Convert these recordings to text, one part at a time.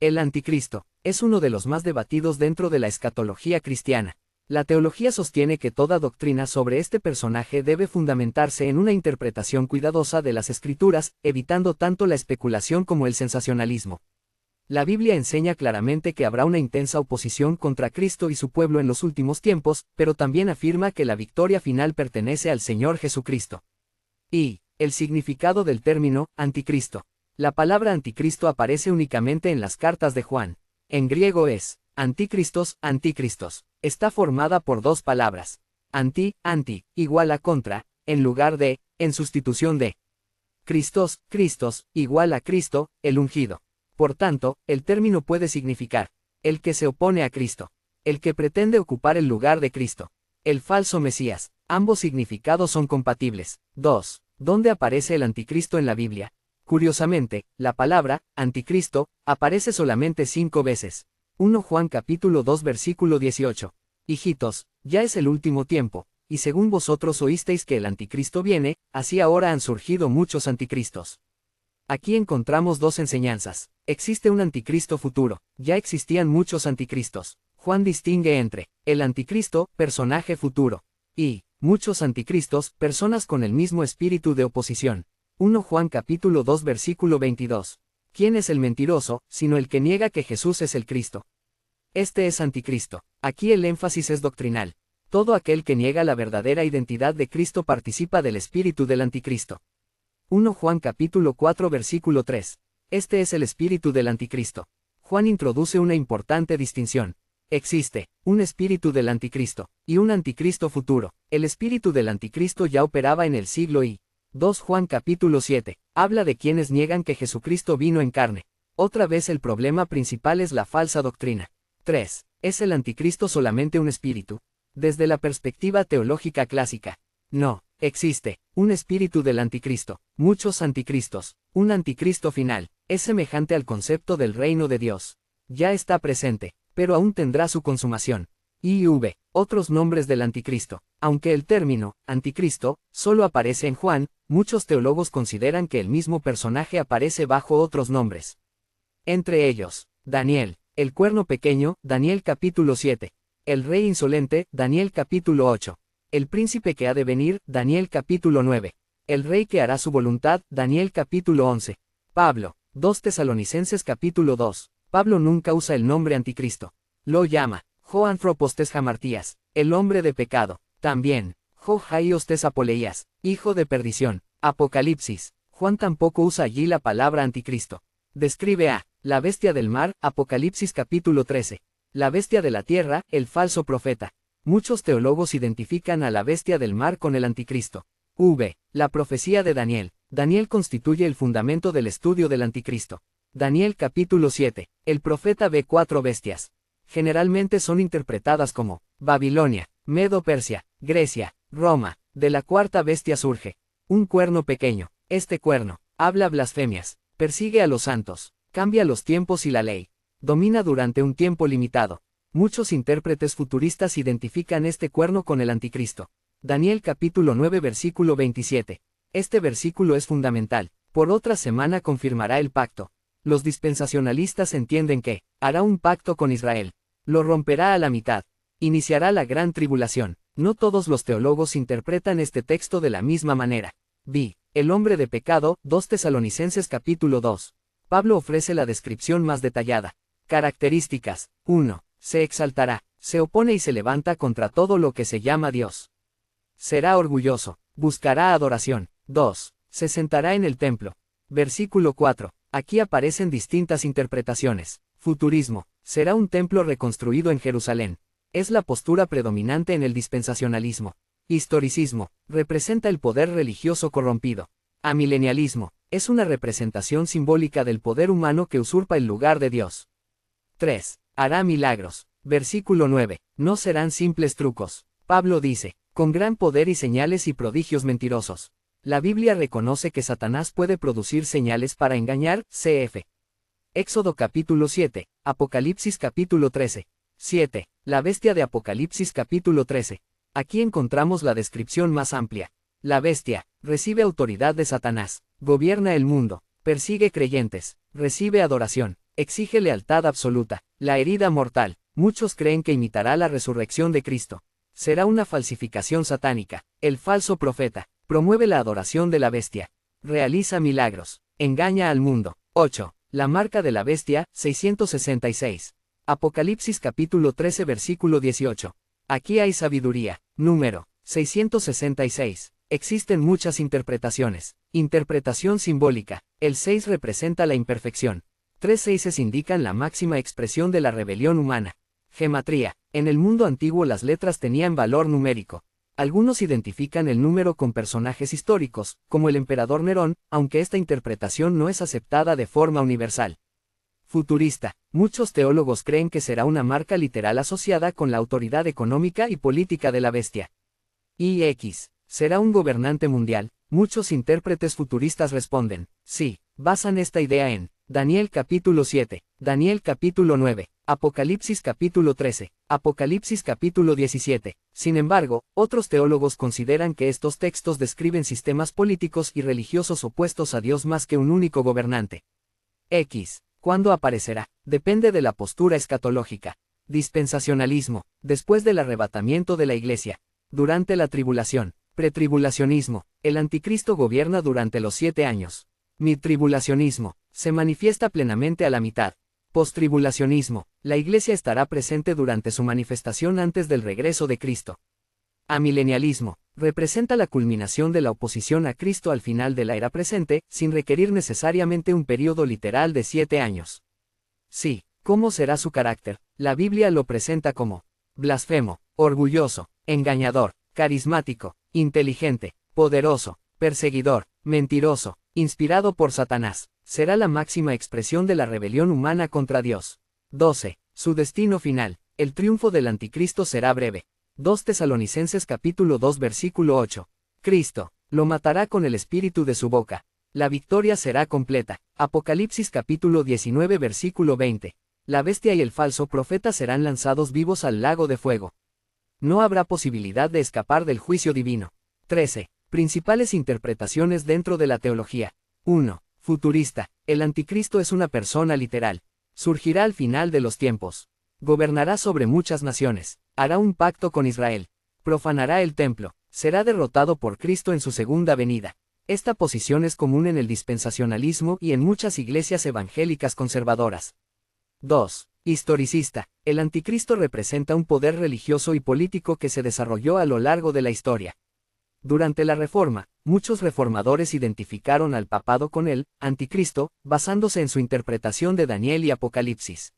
El anticristo es uno de los más debatidos dentro de la escatología cristiana. La teología sostiene que toda doctrina sobre este personaje debe fundamentarse en una interpretación cuidadosa de las Escrituras, evitando tanto la especulación como el sensacionalismo. La Biblia enseña claramente que habrá una intensa oposición contra Cristo y su pueblo en los últimos tiempos, pero también afirma que la victoria final pertenece al Señor Jesucristo. Y el significado del término anticristo. La palabra anticristo aparece únicamente en las cartas de Juan. En griego es anticristos, anticristos. Está formada por dos palabras. Anti, igual a contra, en lugar de, en sustitución de. Christos, Cristos, igual a Cristo, el ungido. Por tanto, el término puede significar el que se opone a Cristo, el que pretende ocupar el lugar de Cristo, el falso Mesías. Ambos significados son compatibles. 2. ¿Dónde aparece el anticristo en la Biblia? Curiosamente, la palabra anticristo aparece solamente 5 veces. 1 Juan capítulo 2 versículo 18. Hijitos, ya es el último tiempo, y según vosotros oísteis que el anticristo viene, así ahora han surgido muchos anticristos. Aquí encontramos dos enseñanzas. Existe un anticristo futuro, ya existían muchos anticristos. Juan distingue entre el anticristo, personaje futuro, y muchos anticristos, personas con el mismo espíritu de oposición. 1 Juan capítulo 2 versículo 22. ¿Quién es el mentiroso, sino el que niega que Jesús es el Cristo? Este es anticristo. Aquí el énfasis es doctrinal. Todo aquel que niega la verdadera identidad de Cristo participa del espíritu del anticristo. 1 Juan capítulo 4 versículo 3. Este es el espíritu del anticristo. Juan introduce una importante distinción. Existe un espíritu del anticristo y un anticristo futuro. El espíritu del anticristo ya operaba en el siglo I. 2 Juan capítulo 7. Habla de quienes niegan que Jesucristo vino en carne. Otra vez el problema principal es la falsa doctrina. 3. ¿Es el anticristo solamente un espíritu? Desde la perspectiva teológica clásica. No, existe un espíritu del anticristo, muchos anticristos, un anticristo final. Es semejante al concepto del reino de Dios. Ya está presente, pero aún tendrá su consumación. IV. Otros nombres del anticristo. Aunque el término anticristo solo aparece en Juan, muchos teólogos consideran que el mismo personaje aparece bajo otros nombres. Entre ellos, Daniel, el cuerno pequeño, Daniel capítulo 7. El rey insolente, Daniel capítulo 8. El príncipe que ha de venir, Daniel capítulo 9. El rey que hará su voluntad, Daniel capítulo 11. Pablo, 2 Tesalonicenses capítulo 2. Pablo nunca usa el nombre anticristo. Lo llama Joanthropos Hamartías, el hombre de pecado. También, Jaios Apoleías, hijo de perdición. Apocalipsis. Juan tampoco usa allí la palabra anticristo. Describe a la bestia del mar, Apocalipsis capítulo 13. La bestia de la tierra, el falso profeta. Muchos teólogos identifican a la bestia del mar con el anticristo. La profecía de Daniel. Daniel constituye el fundamento del estudio del anticristo. Daniel capítulo 7. El profeta ve 4 bestias. Generalmente son interpretadas como Babilonia, Medo-Persia, Grecia, Roma. De la cuarta bestia surge un cuerno pequeño. Este cuerno habla blasfemias, persigue a los santos, cambia los tiempos y la ley, domina durante un tiempo limitado. Muchos intérpretes futuristas identifican este cuerno con el anticristo. Daniel capítulo 9 versículo 27. Este versículo es fundamental. Por otra semana confirmará el pacto. Los dispensacionalistas entienden que hará un pacto con Israel. Lo romperá a la mitad. Iniciará la gran tribulación. No todos los teólogos interpretan este texto de la misma manera. El hombre de pecado, 2 Tesalonicenses capítulo 2. Pablo ofrece la descripción más detallada. Características. 1. Se exaltará, se opone y se levanta contra todo lo que se llama Dios. Será orgulloso, buscará adoración. 2. Se sentará en el templo. Versículo 4. Aquí aparecen distintas interpretaciones. Futurismo. Será un templo reconstruido en Jerusalén. Es la postura predominante en el dispensacionalismo. Historicismo. Representa el poder religioso corrompido. Amilenialismo. Es una representación simbólica del poder humano que usurpa el lugar de Dios. 3. Hará milagros. Versículo 9. No serán simples trucos. Pablo dice, con gran poder y señales y prodigios mentirosos. La Biblia reconoce que Satanás puede producir señales para engañar, cf. Éxodo capítulo 7, Apocalipsis capítulo 13. 7. La bestia de Apocalipsis capítulo 13. Aquí encontramos la descripción más amplia. La bestia recibe autoridad de Satanás, gobierna el mundo, persigue creyentes, recibe adoración, Exige lealtad absoluta. La herida mortal. Muchos creen que imitará la resurrección de Cristo. Será una falsificación satánica. El falso profeta. Promueve la adoración de la bestia. Realiza milagros. Engaña al mundo. 8. La marca de la bestia, 666. Apocalipsis capítulo 13 versículo 18. Aquí hay sabiduría. Número 666. Existen muchas interpretaciones. Interpretación simbólica. El 6 representa la imperfección. 3 seises indican la máxima expresión de la rebelión humana. Gematría. En el mundo antiguo las letras tenían valor numérico. Algunos identifican el número con personajes históricos, como el emperador Nerón, aunque esta interpretación no es aceptada de forma universal. Futurista. Muchos teólogos creen que será una marca literal asociada con la autoridad económica y política de la bestia. X. ¿Será un gobernante mundial? Muchos intérpretes futuristas responden, sí, basan esta idea en Daniel capítulo 7, Daniel capítulo 9, Apocalipsis capítulo 13, Apocalipsis capítulo 17. Sin embargo, otros teólogos consideran que estos textos describen sistemas políticos y religiosos opuestos a Dios más que un único gobernante. X. ¿Cuándo aparecerá? Depende de la postura escatológica. Dispensacionalismo. Después del arrebatamiento de la Iglesia. Durante la tribulación. Pretribulacionismo. El anticristo gobierna durante los 7 años. Midtribulacionismo. Se manifiesta plenamente a la mitad. Posttribulacionismo. La Iglesia estará presente durante su manifestación antes del regreso de Cristo. Amilenialismo. Representa la culminación de la oposición a Cristo al final de la era presente, sin requerir necesariamente un período literal de 7 años. Sí, ¿cómo será su carácter? La Biblia lo presenta como blasfemo, orgulloso, engañador, carismático, inteligente, poderoso, perseguidor, mentiroso, inspirado por Satanás. Será la máxima expresión de la rebelión humana contra Dios. 12. Su destino final. El triunfo del anticristo será breve. 2 Tesalonicenses capítulo 2 versículo 8. Cristo lo matará con el espíritu de su boca. La victoria será completa. Apocalipsis capítulo 19 versículo 20. La bestia y el falso profeta serán lanzados vivos al lago de fuego. No habrá posibilidad de escapar del juicio divino. 13. Principales interpretaciones dentro de la teología. 1. Futurista. El anticristo es una persona literal. Surgirá al final de los tiempos. Gobernará sobre muchas naciones. Hará un pacto con Israel. Profanará el templo. Será derrotado por Cristo en su segunda venida. Esta posición es común en el dispensacionalismo y en muchas iglesias evangélicas conservadoras. 2. Historicista. El anticristo representa un poder religioso y político que se desarrolló a lo largo de la historia. Durante la Reforma, muchos reformadores identificaron al papado con el anticristo, basándose en su interpretación de Daniel y Apocalipsis.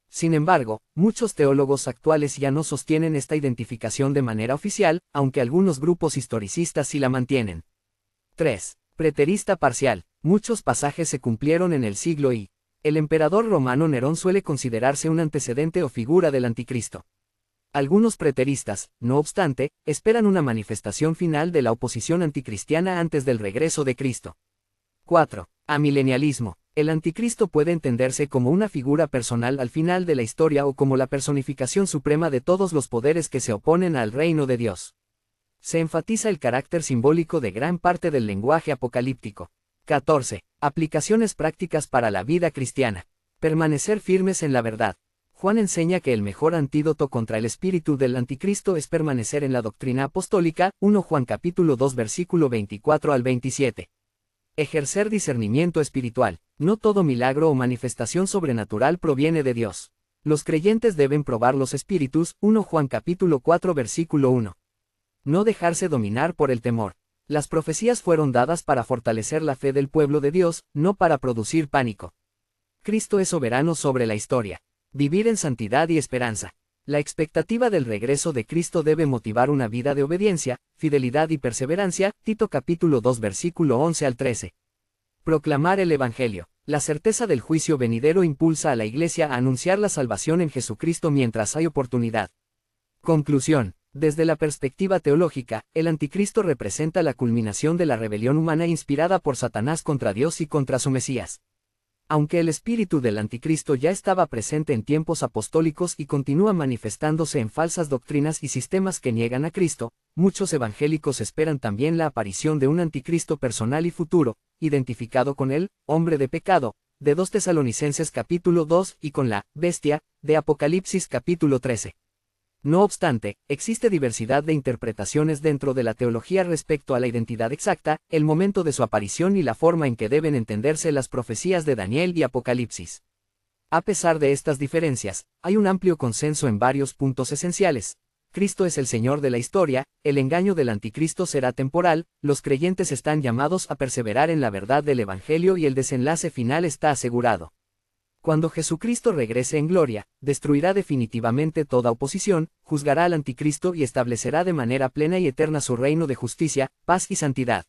Sin embargo, muchos teólogos actuales ya no sostienen esta identificación de manera oficial, aunque algunos grupos historicistas sí la mantienen. 3. Preterista parcial. Muchos pasajes se cumplieron en el siglo I. El emperador romano Nerón suele considerarse un antecedente o figura del anticristo. Algunos preteristas, no obstante, esperan una manifestación final de la oposición anticristiana antes del regreso de Cristo. 4. Amilenialismo. El anticristo puede entenderse como una figura personal al final de la historia o como la personificación suprema de todos los poderes que se oponen al reino de Dios. Se enfatiza el carácter simbólico de gran parte del lenguaje apocalíptico. 14. Aplicaciones prácticas para la vida cristiana. Permanecer firmes en la verdad. Juan enseña que el mejor antídoto contra el espíritu del anticristo es permanecer en la doctrina apostólica, 1 Juan capítulo 2 versículo 24 al 27. Ejercer discernimiento espiritual. No todo milagro o manifestación sobrenatural proviene de Dios. Los creyentes deben probar los espíritus, 1 Juan capítulo 4 versículo 1. No dejarse dominar por el temor. Las profecías fueron dadas para fortalecer la fe del pueblo de Dios, no para producir pánico. Cristo es soberano sobre la historia. Vivir en santidad y esperanza. La expectativa del regreso de Cristo debe motivar una vida de obediencia, fidelidad y perseverancia, Tito capítulo 2 versículo 11 al 13. Proclamar el Evangelio. La certeza del juicio venidero impulsa a la Iglesia a anunciar la salvación en Jesucristo mientras hay oportunidad. Conclusión. Desde la perspectiva teológica, el anticristo representa la culminación de la rebelión humana inspirada por Satanás contra Dios y contra su Mesías. Aunque el espíritu del anticristo ya estaba presente en tiempos apostólicos y continúa manifestándose en falsas doctrinas y sistemas que niegan a Cristo, muchos evangélicos esperan también la aparición de un anticristo personal y futuro, identificado con él, hombre de pecado, de 2 Tesalonicenses capítulo 2 y con la bestia, de Apocalipsis capítulo 13. No obstante, existe diversidad de interpretaciones dentro de la teología respecto a la identidad exacta, el momento de su aparición y la forma en que deben entenderse las profecías de Daniel y Apocalipsis. A pesar de estas diferencias, hay un amplio consenso en varios puntos esenciales. Cristo es el Señor de la historia, el engaño del anticristo será temporal, los creyentes están llamados a perseverar en la verdad del Evangelio y el desenlace final está asegurado. Cuando Jesucristo regrese en gloria, destruirá definitivamente toda oposición, juzgará al anticristo y establecerá de manera plena y eterna su reino de justicia, paz y santidad.